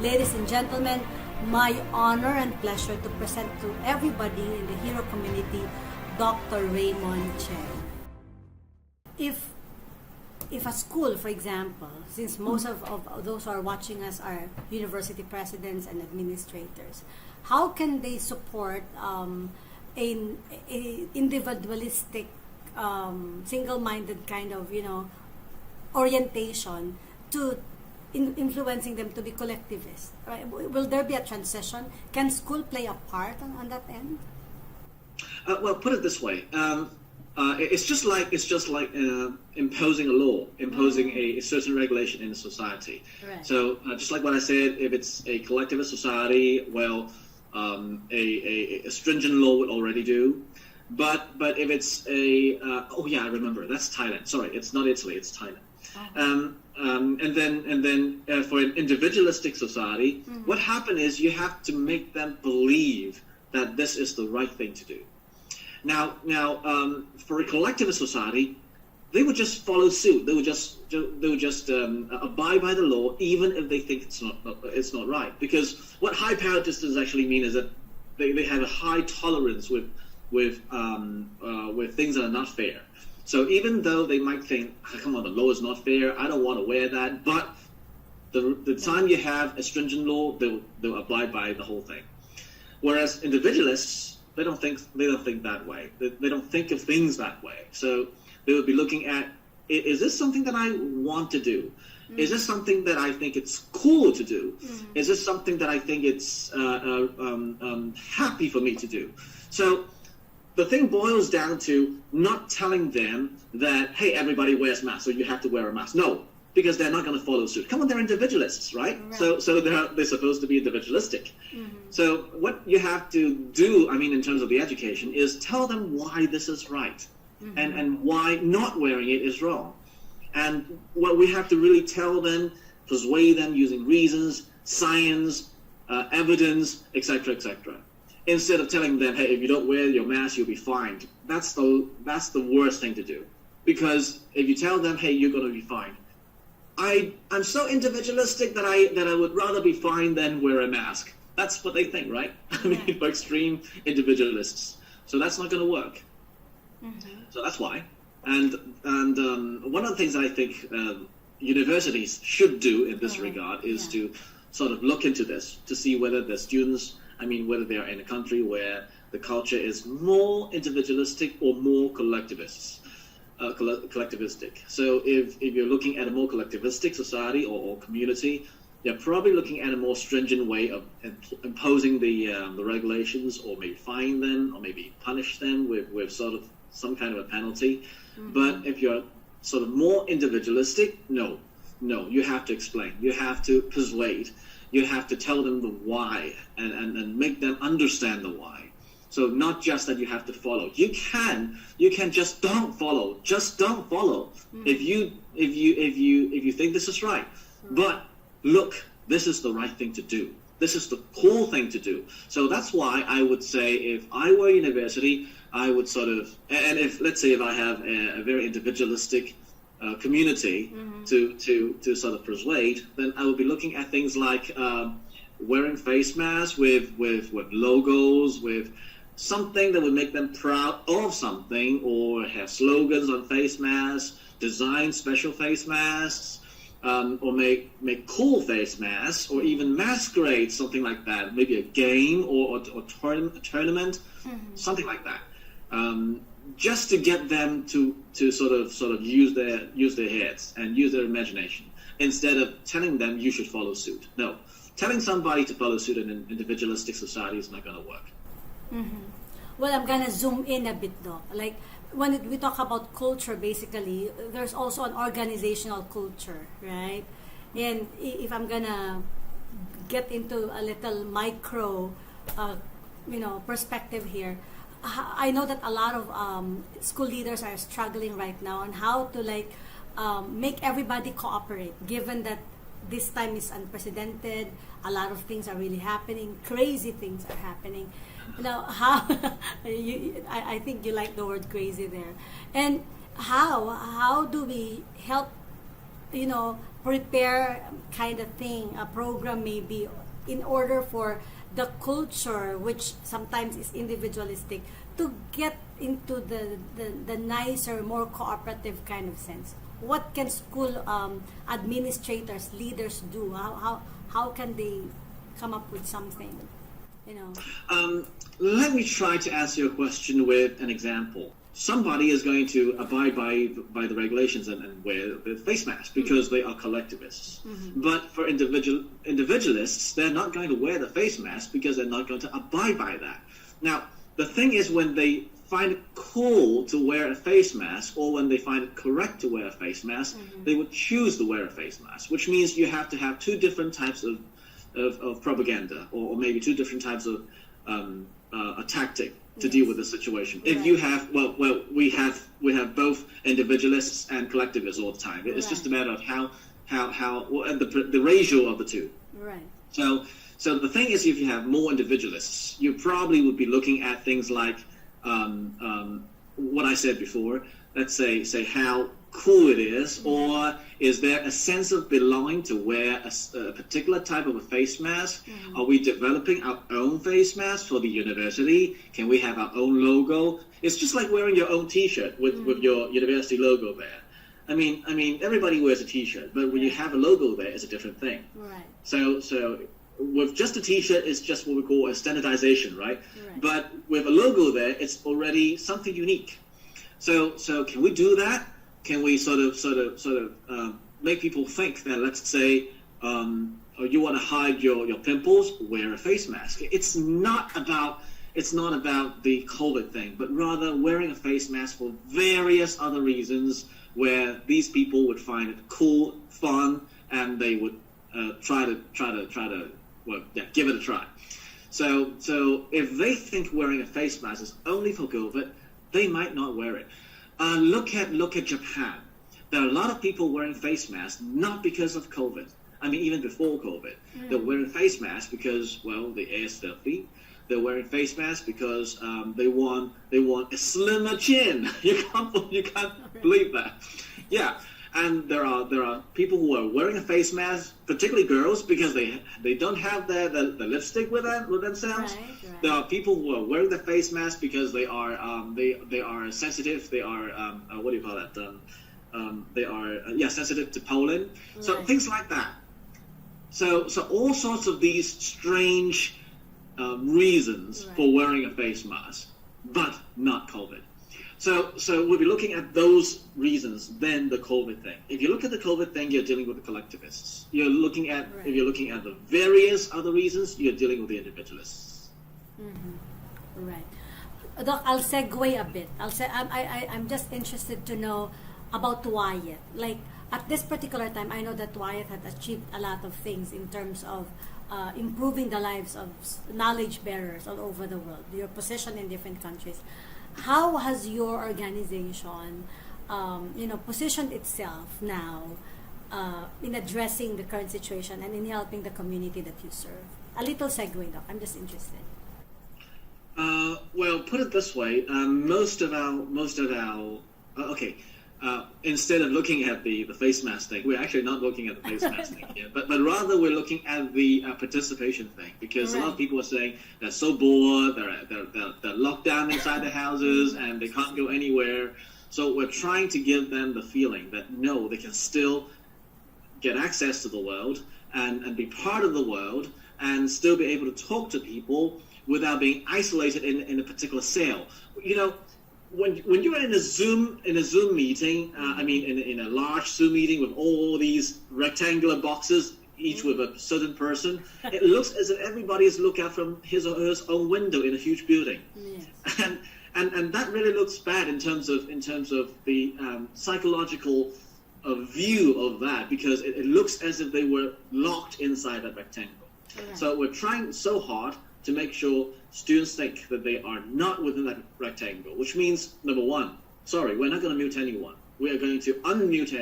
Ladies and gentlemen, my honor and pleasure to present to everybody in the hero community, Dr. Raymond Chen. If a school, for example, since most of those who are watching us are university presidents and administrators, how can they support an individualistic, single-minded kind of, orientation to influencing them to be collectivist? Right? Will there be a transition? Can school play a part on that end? Well, put it this way. It's just like imposing a law, imposing a certain regulation in a society. Right. So just like what I said, if it's a collectivist society, well, a stringent law would already do. But if it's I remember, that's Thailand. Sorry, it's not Italy, it's Thailand. Oh. And then for an individualistic society, what happened is you have to make them believe that this is the right thing to do. Now, for a collectivist society, they would just follow suit. They would just abide by the law, even if they think it's not right. Because what high paratists actually mean is that they have a high tolerance with things that are not fair. So even though they might think, come on, the law is not fair, I don't want to wear that, but the time you have a stringent law, they'll abide by the whole thing. Whereas individualists, they don't think that way. They don't think of things that way. So they would be looking at, is this something that I want to do? Is this something that I think it's cool to do? Is this something that I think it's happy for me to do? So the thing boils down to not telling them that, hey, everybody wears masks, so you have to wear a mask. No, because they're not going to follow suit. Come on, they're individualists, right? So they're supposed to be individualistic. So what you have to do, in terms of the education, is tell them why this is right and why not wearing it is wrong. And what we have to really tell them, persuade them using reasons, science, evidence, etc., etc. Instead of telling them, hey, if you don't wear your mask, you'll be fined. That's the worst thing to do. Because if you tell them, hey, you're going to be fined, I'm so individualistic that I would rather be fined than wear a mask. That's what they think, right? For extreme individualists. So that's not going to work. So that's why. And one of the things that I think universities should do in this regard is to sort of look into this, to see whether the students, whether they are in a country where the culture is more individualistic or more collectivistic. So if you're looking at a more collectivistic society or community, you're probably looking at a more stringent way of imposing the regulations, or maybe fine them, or maybe punish them with sort of some kind of a penalty. But if you're sort of more individualistic, no, you have to explain, you have to persuade, you have to tell them the why and make them understand the why. So not just that you have to follow. You can just don't follow. Just don't follow. If you think this is right. But look, this is the right thing to do. This is the cool thing to do. So that's why I would say, if I were a university, I would sort of, and if, let's say, if I have a very individualistic community to sort of persuade, then I would be looking at things like wearing face masks with logos, with something that would make them proud of something, or have slogans on face masks, design special face masks, or make cool face masks, or even masquerade, something like that. Maybe a game or a tournament, something like that. Just to get them to sort of use their heads and use their imagination, instead of telling them you should follow suit. No, telling somebody to follow suit in an individualistic society is not going to work. Well, I'm gonna zoom in a bit though. Like when we talk about culture, basically, there's also an organizational culture, right? And if I'm gonna get into a little micro, perspective here, I know that a lot of school leaders are struggling right now on how to make everybody cooperate, given that this time is unprecedented. A lot of things are really happening. Crazy things are happening. Now, how I think you like the word crazy there. And how do we help prepare kind of thing, a program maybe, in order for the culture, which sometimes is individualistic, to get into the nicer, more cooperative kind of sense? What can school administrators, leaders do? How can they come up with something? You know. Let me try to answer your question with an example. Somebody is going to abide by the regulations and wear the face mask because they are collectivists. But for individualists, they're not going to wear the face mask because they're not going to abide by that. Now, the thing is, when they find it cool to wear a face mask, or when they find it correct to wear a face mask, they would choose to wear a face mask, which means you have to have two different types of propaganda, or maybe two different types of a tactic to deal with the situation. If you have, we have both individualists and collectivists all the time. It's just a matter of how the ratio of the two. Right. So the thing is, if you have more individualists, you probably would be looking at things like what I said before. Let's say how cool it is, or is there a sense of belonging to wear a particular type of a face mask? Are we developing our own face mask for the university? Can we have our own logo? It's just like wearing your own T-shirt with your university logo there. I mean, everybody wears a T-shirt, but when you have a logo there, it's a different thing. Right. So with just a T-shirt, it's just what we call a standardization, right? But with a logo there, it's already something unique. So can we do that? Can we sort of make people think that, let's say, you want to hide your pimples, wear a face mask? It's not about the COVID thing, but rather wearing a face mask for various other reasons, where these people would find it cool, fun, and they would try to give it a try. So if they think wearing a face mask is only for COVID, they might not wear it. Look at Japan. There are a lot of people wearing face masks, not because of COVID. I mean, even before COVID, they're wearing face masks because, well, the air is filthy. They're wearing face masks because they want a slimmer chin. You can't believe that. Yeah, and there are people who are wearing a face mask, particularly girls, because they don't have the lipstick with themselves. Right. There are people who are wearing the face mask because they are sensitive. They are what do you call that? They are sensitive to pollen. Right. So things like that. So all sorts of these strange reasons for wearing a face mask, but not COVID. So we'll be looking at those reasons, then the COVID thing. If you look at the COVID thing, you're dealing with the collectivists. If you're looking at the various other reasons, you're dealing with the individualists. Right. Doc, I'll segue a bit. I'm just interested to know about Wyatt. Like, at this particular time, I know that Wyatt had achieved a lot of things in terms of improving the lives of knowledge bearers all over the world, your position in different countries. How has your organization, positioned itself now in addressing the current situation and in helping the community that you serve? A little segue, Doc. I'm just interested. Well, put it this way: instead of looking at the face mask thing, we're actually not looking at the face mask thing here, but rather we're looking at the participation thing, because a lot of people are saying they're so bored, they're locked down inside their houses and they can't go anywhere. So we're trying to give them the feeling that no, they can still get access to the world and be part of the world and still be able to talk to people without being isolated in a particular cell. When you're in a Zoom meeting, in a large Zoom meeting with all these rectangular boxes, each with a certain person, it looks as if everybody is looking out from his or her own window in a huge building. Yes. And that really looks bad in terms of the psychological view of that, because it looks as if they were locked inside that rectangle. Right. So we're trying so hard to make sure students think that they are not within that rectangle, which means, number one, we're not going to mute anyone. We are going to unmute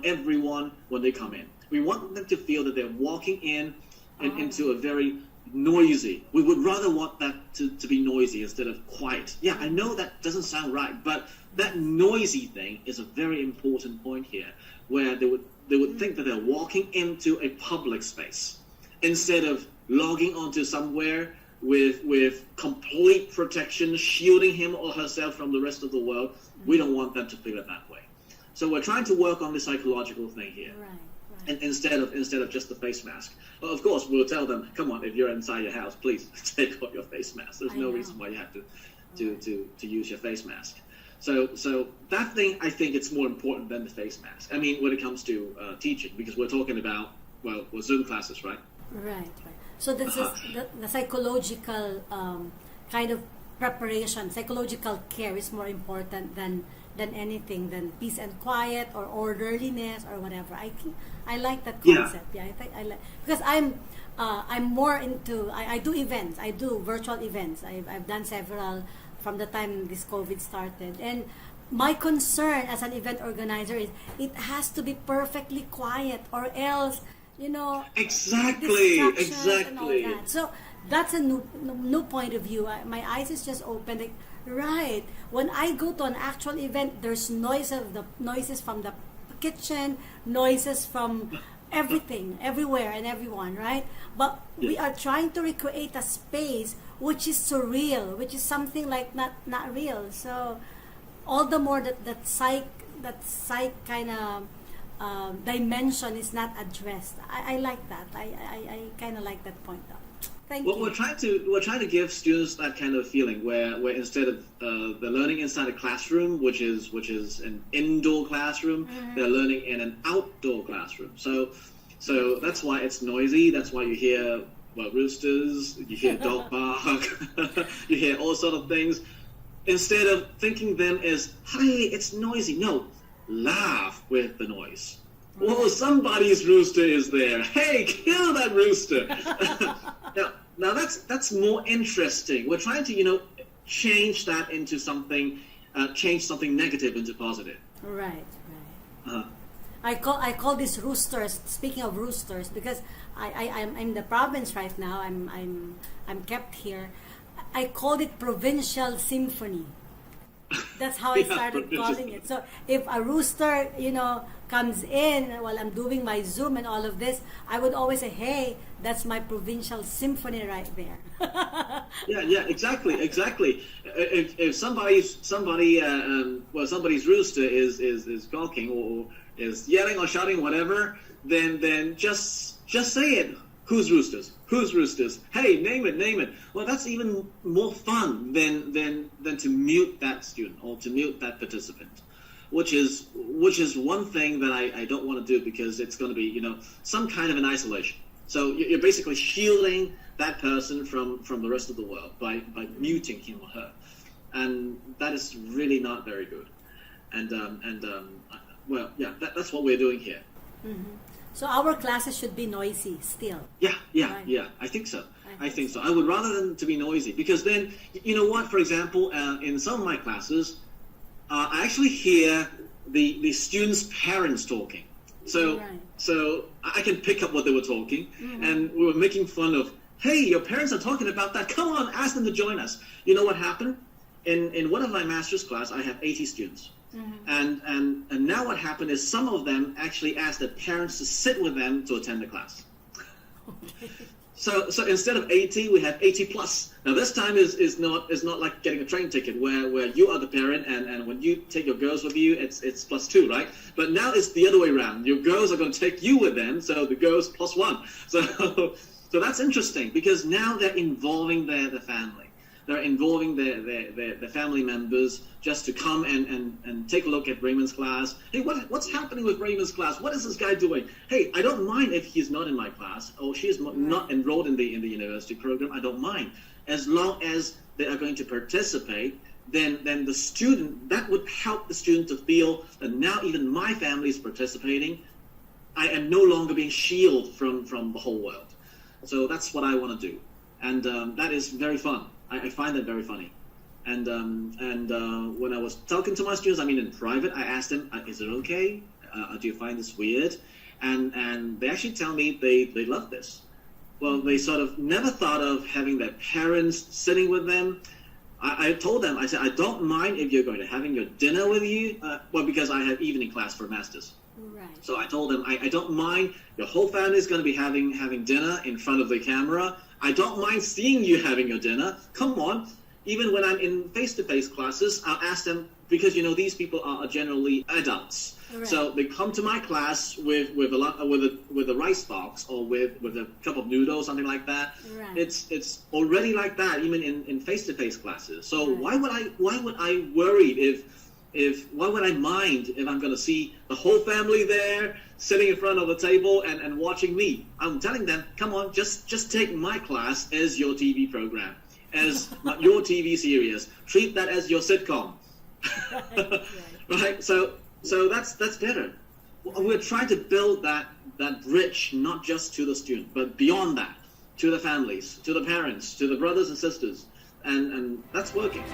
everyone when they come in. We want them to feel that they're walking into a very noisy. We would rather want that to be noisy instead of quiet. Yeah, I know that doesn't sound right, but that noisy thing is a very important point here, where they would think that they're walking into a public space instead of logging onto somewhere with complete protection, shielding him or herself from the rest of the world. We don't want them to feel it that way. So we're trying to work on the psychological thing here. Right. And instead of just the face mask. Well, of course, we'll tell them, come on, if you're inside your house, please take off your face mask. There's no reason why you have to use your face mask. So that thing, I think it's more important than the face mask. I mean, when it comes to teaching, because we're talking about, Zoom classes, right? Right. So this is the psychological kind of preparation, psychological care is more important than anything, than peace and quiet or orderliness or whatever. I like that concept. Yeah, I think I like, because I'm more into, I do events. I do virtual events. I've done several from the time this COVID started, and my concern as an event organizer is it has to be perfectly quiet, or else, exactly. And all that. So that's a new point of view. My eyes is just open. Like, right, when I go to an actual event, there's noises from the kitchen, noises from everything, everywhere and everyone, right? But we are trying to recreate a space which is surreal, which is something like not real. So all the more that psych kind of dimension is not addressed. I like that. I kind of like that point, though. Thank you. We're trying to give students that kind of feeling where instead of they're learning inside a classroom, which is an indoor classroom, they're learning in an outdoor classroom. So that's why it's noisy. That's why you hear roosters, you hear dog bark, you hear all sort of things. Instead of thinking them as, hey, it's noisy. No, laugh with the noise. Oh, somebody's rooster is there. Hey, kill that rooster. Now that's more interesting. We're trying to, change that into something, change something negative into positive. Right. I call this roosters. Speaking of roosters, because I'm in the province right now. I'm kept here. I called it provincial symphony. That's how I started calling it. So if a rooster, comes in while I'm doing my Zoom and all of this, I would always say, "Hey, that's my provincial symphony right there." Yeah, exactly. If somebody's rooster is gawking or is yelling or shouting, whatever, then just say it. Whose roosters? Whose roosters? Hey, name it. Well, that's even more fun than to mute that student or to mute that participant, which is one thing that I don't want to do, because it's going to be some kind of an isolation. So you're basically shielding that person from the rest of the world by muting him or her, and that is really not very good. That's what we're doing here. Mm-hmm. So our classes should be noisy still. Yeah. I think so. I think so. I would rather them to be noisy, because then, for example, in some of my classes, I actually hear the students' parents talking. So I can pick up what they were talking, and we were making fun of, hey, your parents are talking about that. Come on, ask them to join us. You know what happened? In one of my master's class, I have 80 students. And now what happened is some of them actually asked their parents to sit with them to attend the class. Okay. So instead of 80, we have 80 plus. Now this time is not like getting a train ticket where you are the parent, and when you take your girls with you, it's +2, right? But now it's the other way around. Your girls are going to take you with them, so the girls +1. So that's interesting, because now they're involving the family. They're involving the family members just to come and take a look at Raymond's class. Hey, what's happening with Raymond's class? What is this guy doing? Hey, I don't mind if he's not in my class or she's not enrolled in the university program. I don't mind, as long as they are going to participate. Then the student, that would help the student to feel that now even my family is participating. I am no longer being shielded from the whole world. So that's what I want to do, and that is very fun. I find that very funny. And when I was talking to my students, in private, I asked them, is it okay? Do you find this weird? And they actually tell me they love this. Well, they sort of never thought of having their parents sitting with them. I told them, I said, I don't mind if you're going to having your dinner with you. Because I have evening class for masters. Right. So I told them, I don't mind, your whole family is going to be having dinner in front of the camera. I don't mind seeing you having your dinner. Come on. Even when I'm in face-to-face classes, I'll ask them, because, you know, these people are generally adults. Right. So they come to my class with a rice box or with a cup of noodles, something like that. Right. It's already like that, even in face-to-face classes. So Right. why would I worry why would I mind if I'm going to see the whole family there sitting in front of the table and watching me? I'm telling them, come on, just take my class as your TV program, as your TV series. Treat that as your sitcom. Right. Right? So that's better. We're trying to build that bridge, not just to the student, but beyond that, to the families, to the parents, to the brothers and sisters, and that's working.